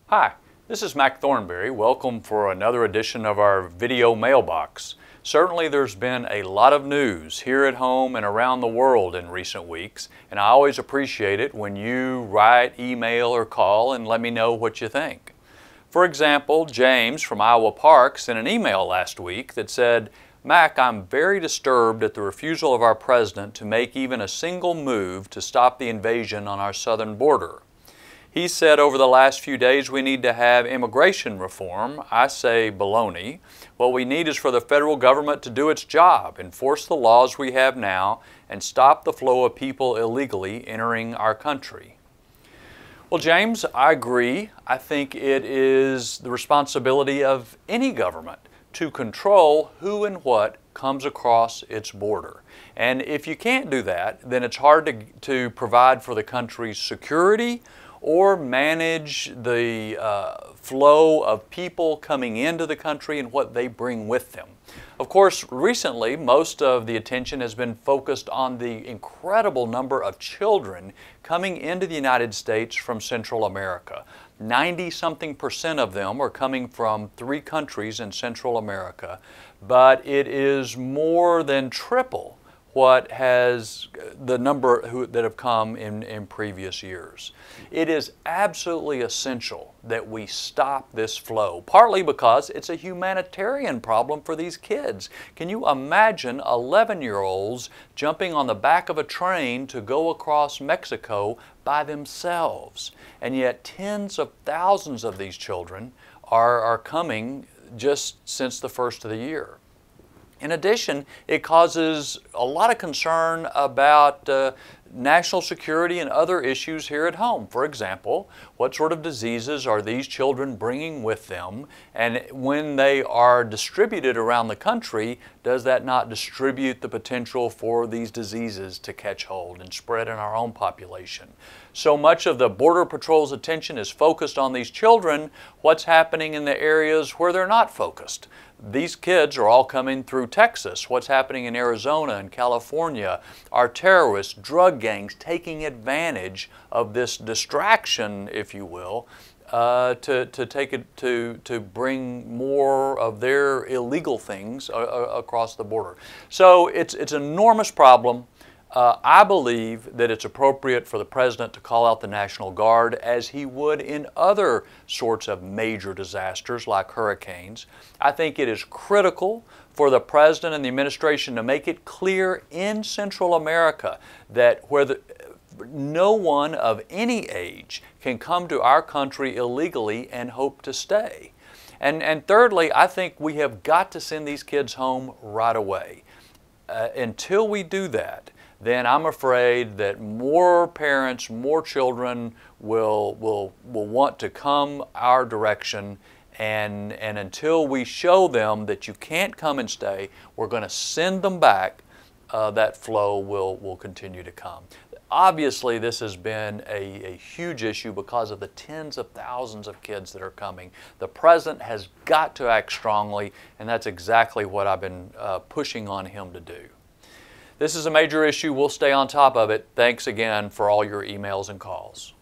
Hi, this is Mac Thornberry. Welcome for another edition of our video mailbox. Certainly there's been a lot of news here at home and around the world in recent weeks, and I always appreciate it when you write, email, or call and let me know what you think. For example, James from Iowa Park sent an email last week that said, "Mac, I'm very disturbed at the refusal of our president to make even a single move to stop the invasion on our southern border. He said over the last few days we need to have immigration reform. I say baloney. What we need is for the federal government to do its job, enforce the laws we have now, and stop the flow of people illegally entering our country." Well, James, I agree. I think it is the responsibility of any government to control who and what comes across its border. And if you can't do that, then it's hard to provide for the country's security or manage the flow of people coming into the country and what they bring with them. Of course, recently, most of the attention has been focused on the incredible number of children coming into the United States from Central America. 90-something% of them are coming from 3 countries in Central America, but it is more than triple what has the number that have come in previous years. It is absolutely essential that we stop this flow, partly because it's a humanitarian problem for these kids. Can you imagine 11-year-olds jumping on the back of a train to go across Mexico by themselves? And yet tens of thousands of these children are coming just since the first of the year. In addition, it causes a lot of concern about national security and other issues here at home. For example, what sort of diseases are these children bringing with them? And when they are distributed around the country, does that not distribute the potential for these diseases to catch hold and spread in our own population? So much of the Border Patrol's attention is focused on these children. What's happening in the areas where they're not focused? These kids are all coming through Texas. What's happening in Arizona and California? Are terrorists, drug gangs taking advantage of this distraction, if you will, to bring more of their illegal things across the border? So it's an enormous problem. I believe that it's appropriate for the President to call out the National Guard as he would in other sorts of major disasters like hurricanes. I think it is critical for the President and the administration to make it clear in Central America that no one of any age can come to our country illegally and hope to stay. And thirdly, I think we have got to send these kids home right away. Until we do that, then I'm afraid that more parents, more children will want to come our direction, and until we show them that you can't come and stay, we're going to send them back, that flow will continue to come. Obviously, this has been a huge issue because of the tens of thousands of kids that are coming. The President has got to act strongly, and that's exactly what I've been pushing on him to do. This is a major issue. We'll stay on top of it. Thanks again for all your emails and calls.